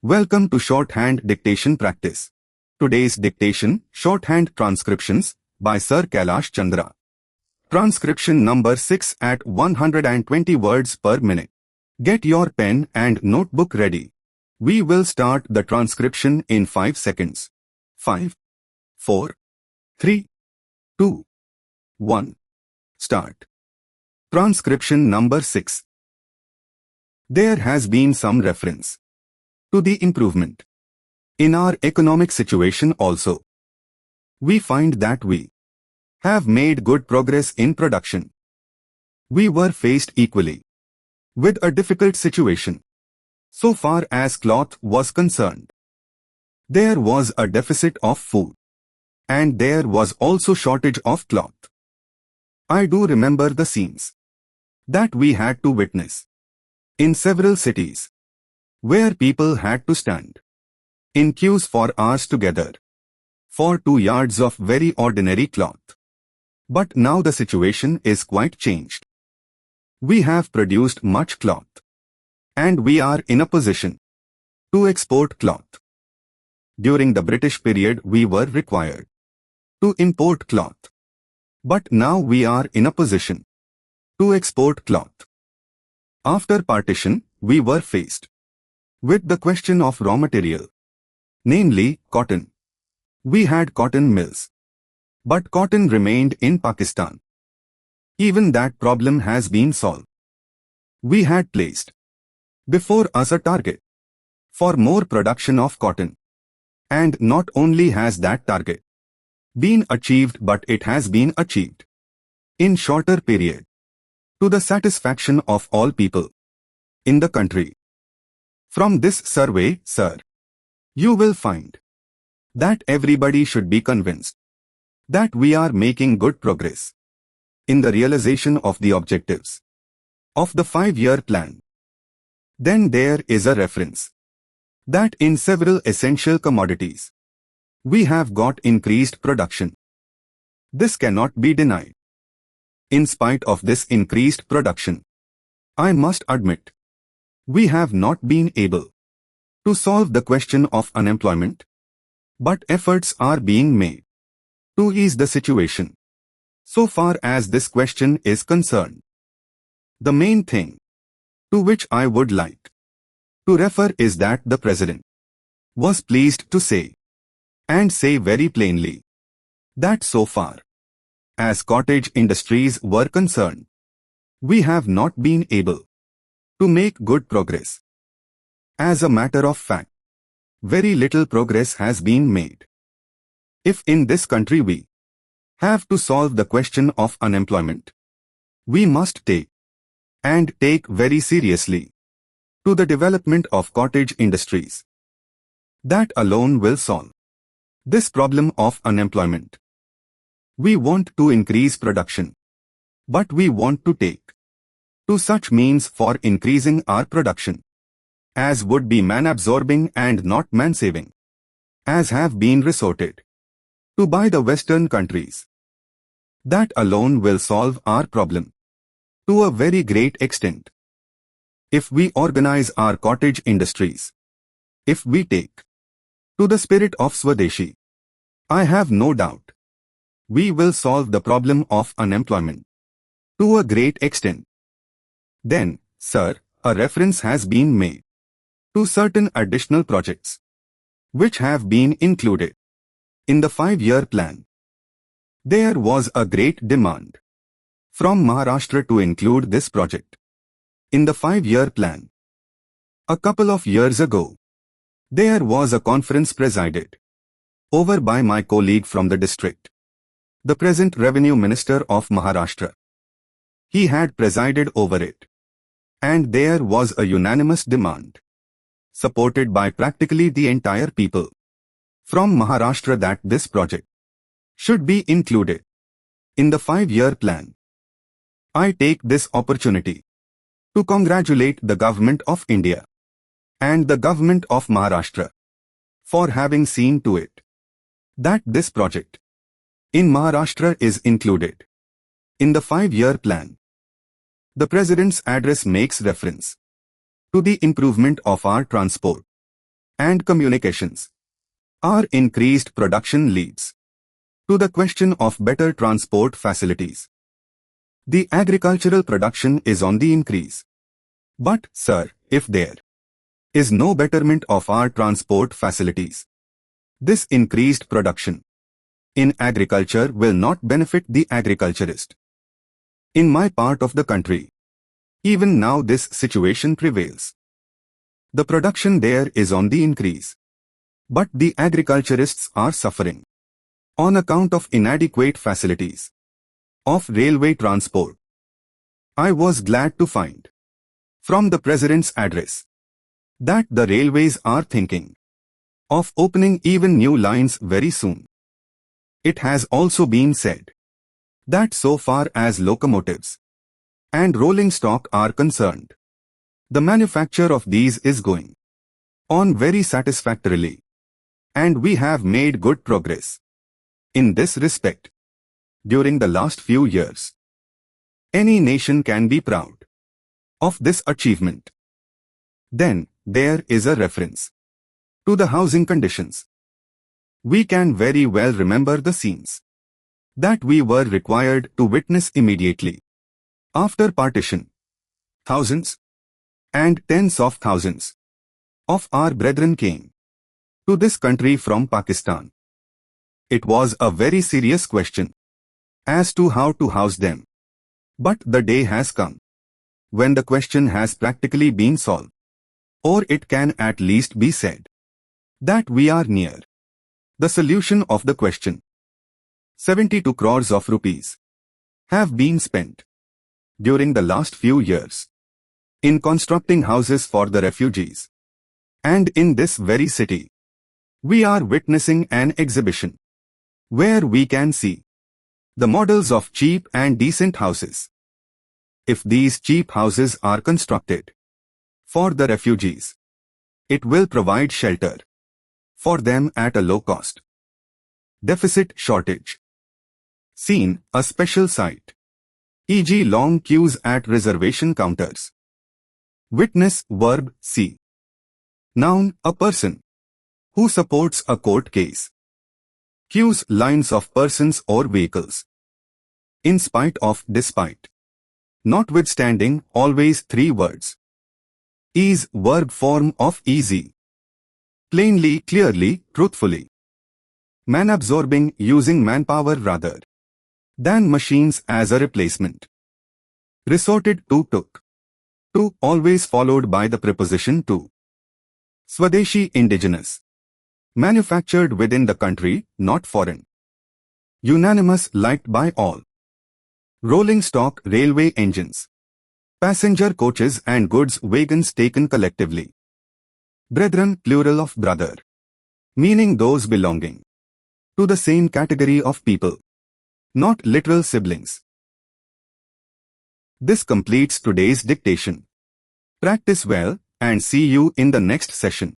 Welcome to Shorthand Dictation Practice. Today's dictation, Shorthand Transcriptions, by Sir Kailash Chandra. Transcription number 6 at 120 words per minute. Get your pen and notebook ready. We will start the transcription in 5 seconds. 5, 4, 3, 2, 1. Start. Transcription number 6. There has been some reference to the improvement in our economic situation also. We find that we have made good progress in production. We were faced equally with a difficult situation. So far as cloth was concerned, there was a deficit of food, and there was also shortage of cloth. I do remember the scenes that we had to witness in several cities, where people had to stand in queues for hours together for 2 yards of very ordinary cloth. But now the situation is quite changed. We have produced much cloth, and we are in a position to export cloth. During the British period we were required to import cloth, but now we are in a position to export cloth. After partition, we were faced with the question of raw material, namely cotton. We had cotton mills, but cotton remained in Pakistan. Even that problem has been solved. We had placed before us a target for more production of cotton, and not only has that target been achieved, but it has been achieved in shorter period to the satisfaction of all people in the country. From this survey, sir, you will find that everybody should be convinced that we are making good progress in the realization of the objectives of the 5-year plan. Then there is a reference that in several essential commodities we have got increased production. This cannot be denied. In spite of this increased production, I must admit, we have not been able to solve the question of unemployment, but efforts are being made to ease the situation. So far as this question is concerned, the main thing to which I would like to refer is that the President was pleased to say, and say very plainly, that so far as cottage industries were concerned, we have not been able to make good progress. As a matter of fact, very little progress has been made. If in this country we have to solve the question of unemployment, we must take very seriously to the development of cottage industries. That alone will solve this problem of unemployment. We want to increase production, but we want to take to such means for increasing our production as would be man-absorbing and not man-saving, as have been resorted to by the Western countries. That alone will solve our problem to a very great extent. If we organize our cottage industries, if we take to the spirit of Swadeshi, I have no doubt we will solve the problem of unemployment to a great extent. Then, sir, a reference has been made to certain additional projects which have been included in the 5-year plan. There was a great demand from Maharashtra to include this project in the 5-year plan. A couple of years ago, there was a conference presided over by my colleague from the district, the present Revenue Minister of Maharashtra. He had presided over it, and there was a unanimous demand, supported by practically the entire people from Maharashtra, that this project should be included in the 5-year plan. I take this opportunity to congratulate the Government of India and the Government of Maharashtra for having seen to it that this project in Maharashtra is included in the 5-year plan. The President's address makes reference to the improvement of our transport and communications. Our increased production leads to the question of better transport facilities. The agricultural production is on the increase. But, sir, if there is no betterment of our transport facilities, this increased production in agriculture will not benefit the agriculturist. In my part of the country, even now this situation prevails. The production there is on the increase, but the agriculturists are suffering on account of inadequate facilities of railway transport. I was glad to find from the President's address that the railways are thinking of opening even new lines very soon. It has also been said that so far as locomotives and rolling stock are concerned, the manufacture of these is going on very satisfactorily, and we have made good progress in this respect during the last few years. Any nation can be proud of this achievement. Then, there is a reference to the housing conditions. We can very well remember the scenes that we were required to witness immediately after partition. Thousands and tens of thousands of our brethren came to this country from Pakistan. It was a very serious question as to how to house them. But the day has come when the question has practically been solved, or it can at least be said that we are near the solution of the question. 72 crores of rupees have been spent during the last few years in constructing houses for the refugees. And in this very city, we are witnessing an exhibition where we can see the models of cheap and decent houses. If these cheap houses are constructed for the refugees, it will provide shelter for them at a low cost. Deficit shortage. Scene, a special sight, e.g. long queues at reservation counters. Witness, verb, see. Noun, a person who supports a court case. Queues, lines of persons or vehicles. In spite of, despite. Notwithstanding, always 3 words. Ease, verb form of easy. Plainly, clearly, truthfully. Man-absorbing, using manpower rather than machines as a replacement. Resorted to, took. To, always followed by the preposition to. Swadeshi, indigenous. Manufactured within the country, not foreign. Unanimous, liked by all. Rolling stock, railway engines. Passenger coaches and goods wagons taken collectively. Brethren, plural of brother, meaning those belonging to the same category of people, not literal siblings. This completes today's dictation. Practice well and see you in the next session.